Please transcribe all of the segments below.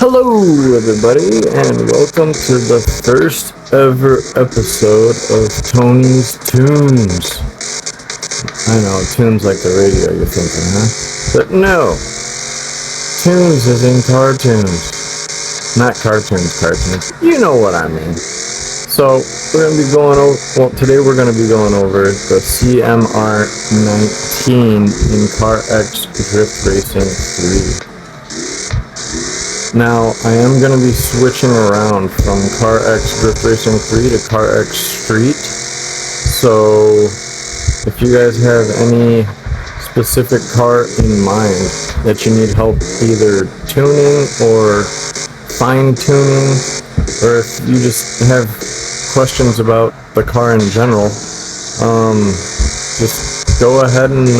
Hello everybody, and welcome to the first ever episode of Tony's Tunes. I know, tunes like the radio, you're thinking, huh? But no, tunes is in cartoons. Not cartoons. You know what I mean. So, we're going to be going over, today we're going to be going over the cmr19 in Carx Drift Racing 3. Now, I am going to be switching around from Carx Drift Racing 3 to Carx Street. So, if you guys have any specific car in mind that you need help either tuning or fine-tuning, or if you just have questions about the car in general, just go ahead and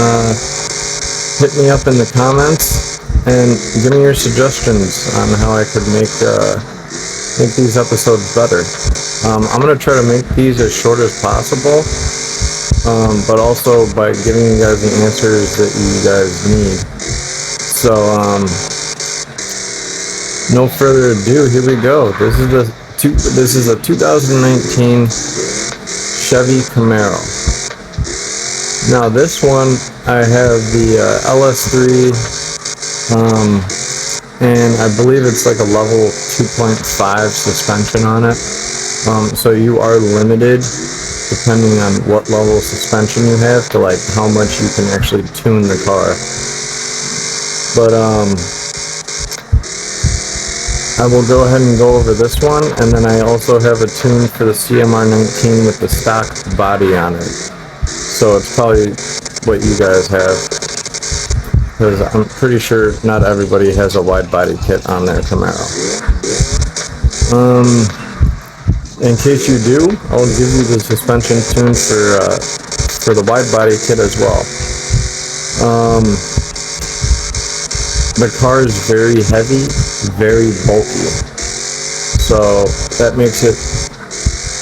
hit me up in the comments and give me your suggestions on how I could make these episodes better. I'm going to try to make these as short as possible, but also by giving you guys the answers that you guys need. So, no further ado, here we go. This is a 2019 Chevy Camaro. Now this one, I have the LS3, and I believe it's like a level 2.5 suspension on it. So you are limited, depending on what level of suspension you have, to like how much you can actually tune the car. But I will go ahead and go over this one, and then I also have a tune for the cmr19 with the stock body on it. So it's probably what you guys have, because I'm pretty sure not everybody has a wide body kit on their Camaro. In case you do, I'll give you the suspension tune for the wide body kit as well. The car is very heavy, very bulky, so that makes it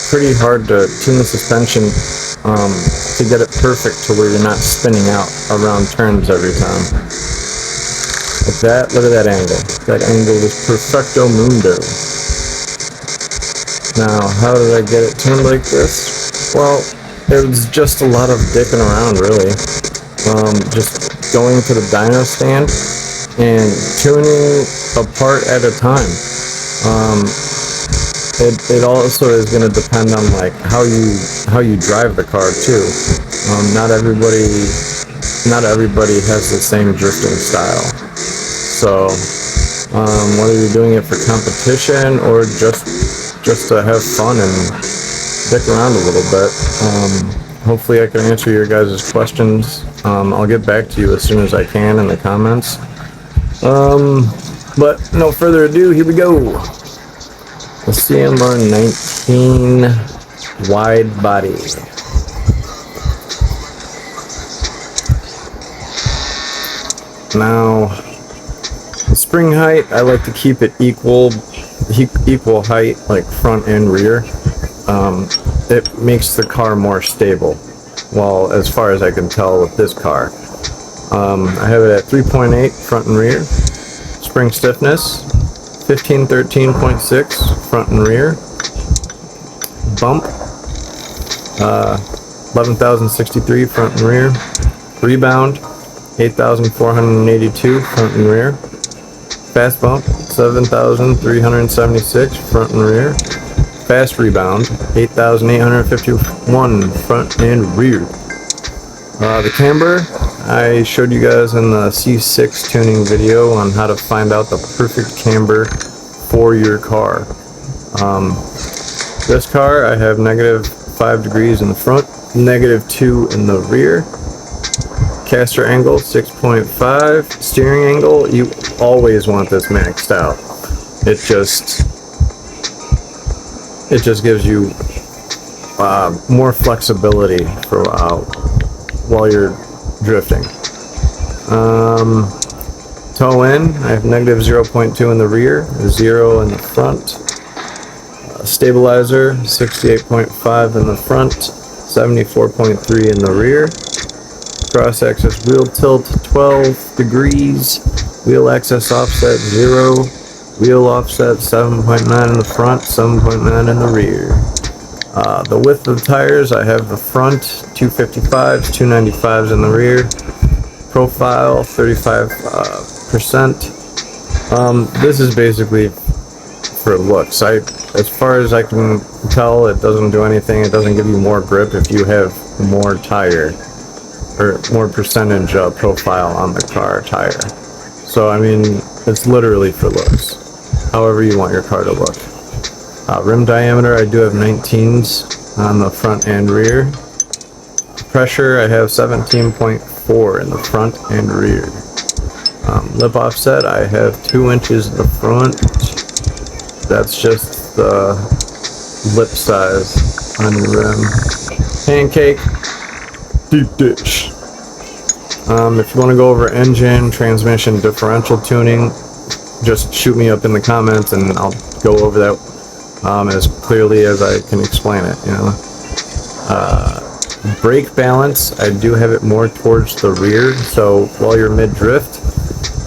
pretty hard to tune the suspension to get it perfect to where you're not spinning out around turns every time. Like that, look at that angle. That angle is perfecto mundo. Now, how did I get it tuned like this? Well, it was just a lot of dicking around, really. Just going to the dyno stand and tuning a part at a time. It also is going to depend on like how you drive the car too. Not everybody has the same drifting style. So whether you're doing it for competition or just to have fun and stick around a little bit, hopefully I can answer your guys' questions. I'll get back to you as soon as I can in the comments. But no further ado, here we go. The cmr19 wide body. Now, the spring height, I like to keep it equal height, like front and rear. It makes the car more stable. Well, as far as I can tell with this car. I have it at 3.8 front and rear. Spring stiffness 1513.6 front and rear. Bump 11,063 front and rear. Rebound 8,482 front and rear. Fast bump 7,376 front and rear. Fast rebound 8,851 front and rear. The camber, I showed you guys in the C6 tuning video on how to find out the perfect camber for your car. This car, I have -5 degrees in the front, -2 in the rear. Caster angle 6.5. Steering angle, you always want this maxed out. It just gives you more flexibility for while you're drifting. Toe in, I have -0.2 in the rear, 0 in the front. Stabilizer 68.5 in the front, 74.3 in the rear. Cross axis wheel tilt 12 degrees, wheel axis offset 0, Wheel offset 7.9 in the front, 7.9 in the rear. The width of the tires, I have the front 255s, 295s in the rear. Profile 35%. This is basically for looks. As far as I can tell, it doesn't do anything. It doesn't give you more grip if you have more tire or more percentage profile on the car tire. So I mean, it's literally for looks. However you want your car to look. Rim diameter, I do have 19s on the front and rear. Pressure, I have 17.4 in the front and rear. Lip offset, I have 2 inches in the front. That's just the lip size on your rim. Pancake, deep dish. If you want to go over engine, transmission, differential tuning, just shoot me up in the comments and I'll go over that as clearly as I can explain it, you know. Brake balance, I do have it more towards the rear, so while you're mid-drift,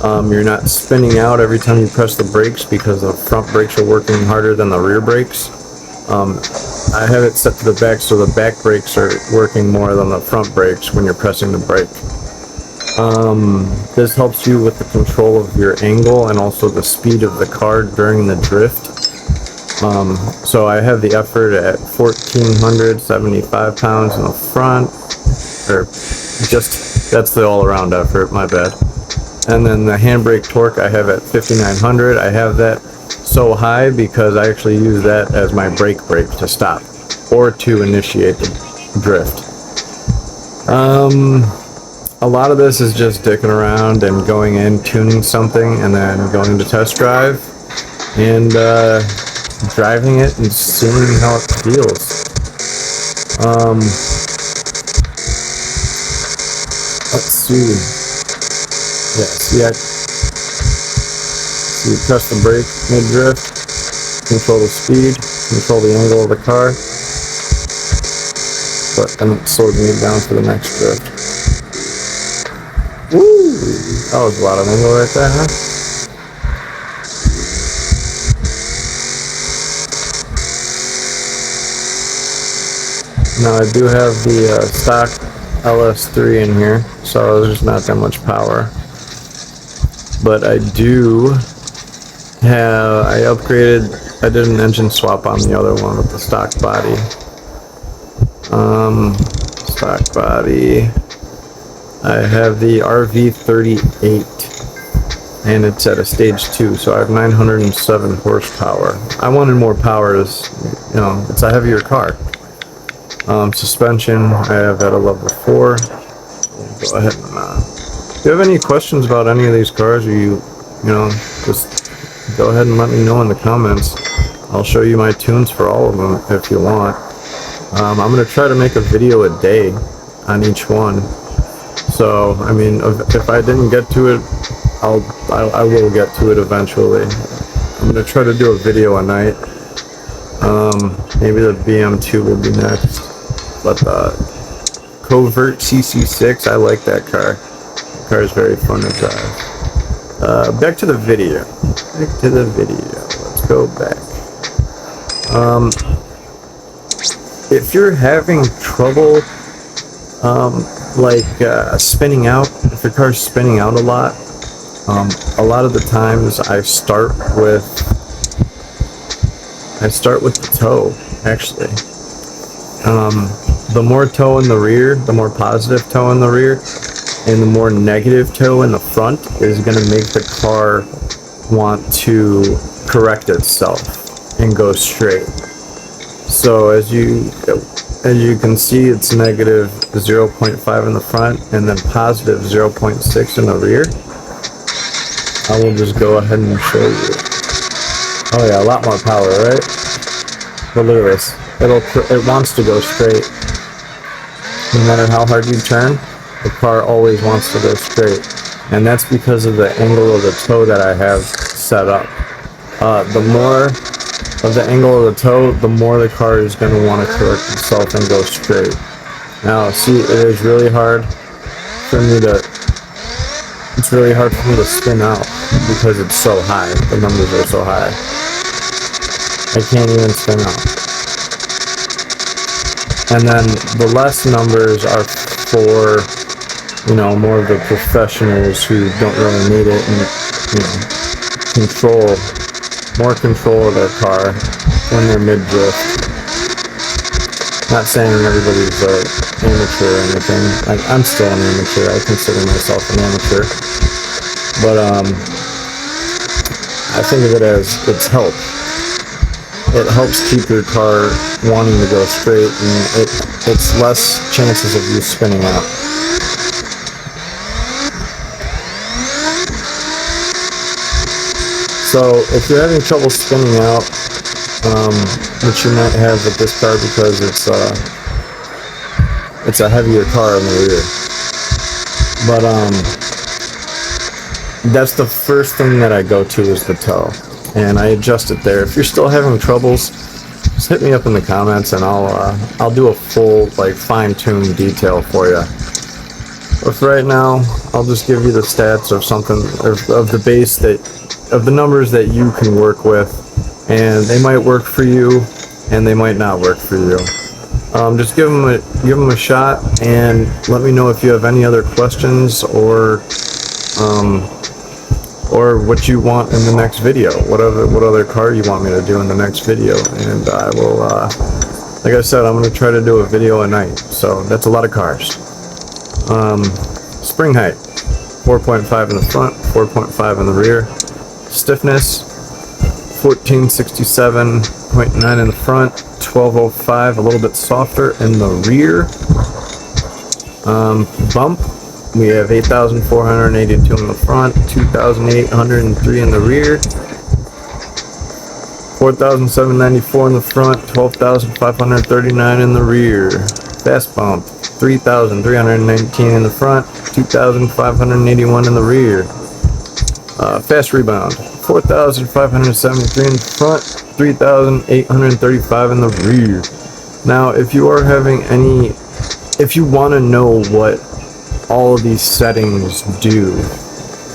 you're not spinning out every time you press the brakes because the front brakes are working harder than the rear brakes. I have it set to the back so the back brakes are working more than the front brakes when you're pressing the brake. This helps you with the control of your angle and also the speed of the car during the drift. So I have the effort at 1,475 pounds in the front, or just, that's the all-around effort, my bad. And then the handbrake torque I have at 5,900. I have that so high because I actually use that as my brake to stop or to initiate the drift. A lot of this is just dicking around and going in, tuning something, and then going to test drive and driving it and seeing how it feels. Let's see. Yeah, see, you press the brake mid-drift, control the speed, control the angle of the car, but then it slows me down for the next drift. Woo! That was a lot of angle right there, huh? Now I do have the stock LS3 in here, so there's not that much power. But I do have, I did an engine swap on the other one with the stock body. Stock body. I have the RV38 and it's at a stage 2, so I have 907 horsepower. I wanted more power, as you know, it's a heavier car. Suspension I have at a level 4. Go ahead and if you have any questions about any of these cars, or you know, just go ahead and let me know in the comments. I'll show you my tunes for all of them if you want. I'm going to try to make a video a day on each one. So, I mean, if I didn't get to it, I will get to it eventually. I'm going to try to do a video a night. Maybe the BM2 will be next. But the Covert CC6, I like that car. The car is very fun to drive. Back to the video. Let's go back. If you're having trouble, spinning out, if your car's spinning out a lot of the times I start with the toe, actually. The more toe in the rear, the more positive toe in the rear, and the more negative toe in the front is going to make the car want to correct itself and go straight. So as you can see, it's negative 0.5 in the front and then positive 0.6 in the rear. I will just go ahead and show you. Oh yeah, a lot more power, right? But look at this. It wants to go straight. No matter how hard you turn, the car always wants to go straight. And that's because of the angle of the toe that I have set up. The more of the angle of the toe, the more the car is going to want to correct itself and go straight. Now, see, it is really hard for me to it's really hard for me to spin out because it's so high. The numbers are so high. I can't even spin out. And then the less numbers are for, you know, more of the professionals who don't really need it and, you know, more control of their car when they're mid-drift. Not saying everybody's amateur or anything. I'm still an amateur. I consider myself an amateur. But I think of it as it's help. It helps keep your car wanting to go straight, and it's less chances of you spinning out. So if you're having trouble spinning out, which you might have with this car because it's a heavier car in the rear, but that's the first thing that I go to is the toe, and I adjust it there. If you're still having troubles, just hit me up in the comments and I'll do a full, like, fine-tuned detail for you. But for right now, I'll just give you the stats of something of the base of the numbers that you can work with, and they might work for you and they might not work for you. Just give them a shot and let me know if you have any other questions or what you want in the next video. What other car you want me to do in the next video, and I will, like I said, I'm going to try to do a video a night, so that's a lot of cars. Spring height, 4.5 in the front, 4.5 in the rear. Stiffness, 1467.9 in the front, 1205, a little bit softer in the rear. Bump, we have 8,482 in the front, 2,803 in the rear, 4,794 in the front, 12,539 in the rear. Fast bump, 3,319 in the front, 2,581 in the rear. Fast rebound, 4,573 in the front, 3,835 in the rear. Now, if you want to know what all of these settings do,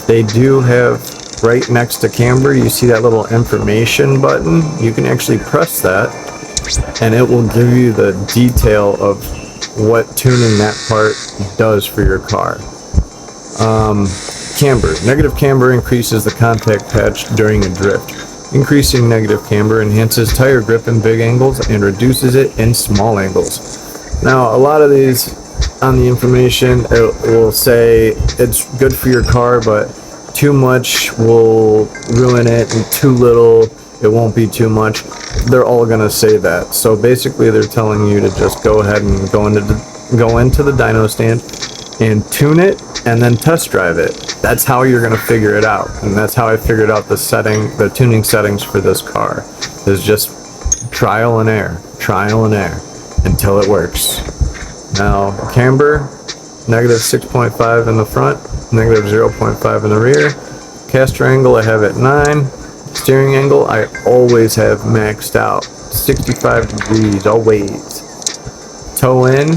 they do have right next to camber, you see that little information button? You can actually press that and it will give you the detail of what tuning that part does for your car. Camber. Negative camber increases the contact patch during a drift. Increasing negative camber enhances tire grip in big angles and reduces it in small angles. Now, a lot of these on the information, it will say it's good for your car, but too much will ruin it, and too little, it won't be too much. They're all going to say that. So basically, they're telling you to just go ahead and go into the dyno stand and tune it and then test drive it. That's how you're going to figure it out, and that's how I figured out the tuning settings for this car. Is just trial and error until it works. Now, camber, negative 6.5 in the front, negative 0.5 in the rear. Caster angle, I have at 9. Steering angle, I always have maxed out, 65 degrees, always. Toe in,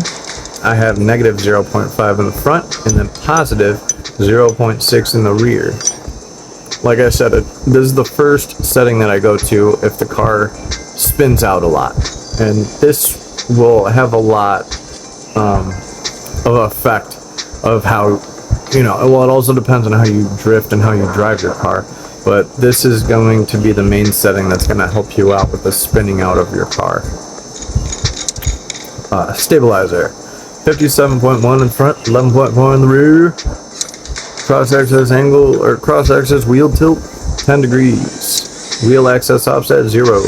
I have negative 0.5 in the front, and then positive 0.6 in the rear. Like I said, this is the first setting that I go to if the car spins out a lot. And this will have a lot of effect of how, well, it also depends on how you drift and how you drive your car. But this is going to be the main setting that's going to help you out with the spinning out of your car. Stabilizer. 57.1 in front, 11.4 in the rear. Cross-axis angle, or cross-axis wheel tilt, 10 degrees. Wheel axis offset, 0.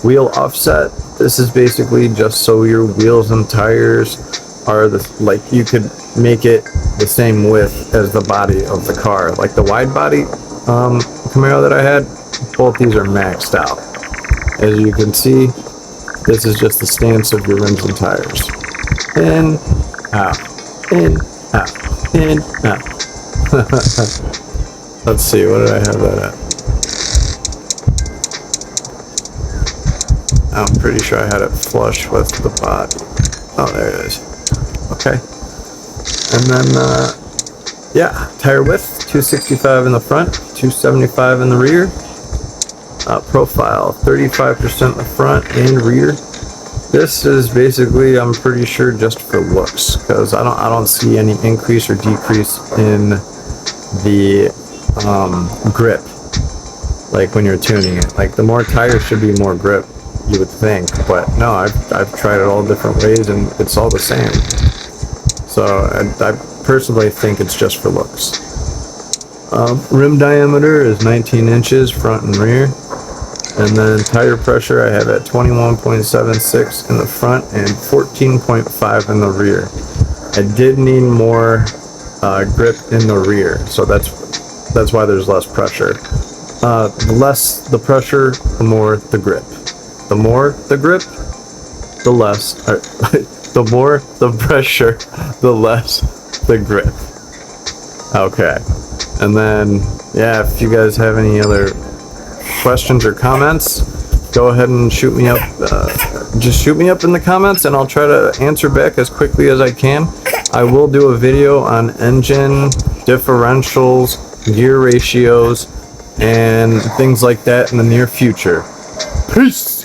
Wheel offset, this is basically just so your wheels and tires are you could make it the same width as the body of the car. Like the wide body Camaro that I had, both these are maxed out. As you can see, this is just the stance of your rims and tires. In, out, in, out, in, out. Let's see, what did I have that at? I'm pretty sure I had it flush with the body. Oh, there it is. Okay. And then, yeah, tire width. 265 in the front, 275 in the rear. Profile, 35% in the front and rear. This is basically, I'm pretty sure, just for looks, because I don't see any increase or decrease in the grip, like when you're tuning it. Like, the more tires should be more grip, you would think, but no, I've tried it all different ways and it's all the same. So I personally think it's just for looks. Rim diameter is 19 inches front and rear. And then tire pressure I have at 21.76 in the front and 14.5 in the rear. I did need more grip in the rear, so that's why there's less pressure. The less the pressure, the more the grip. The more the grip, the less. The more the pressure, the less the grip. Okay. And then, yeah, if you guys have any other questions or comments, go ahead and shoot me up. Just shoot me up in the comments and I'll try to answer back as quickly as I can. I will do a video on engine, differentials, gear ratios, and things like that in the near future. Peace!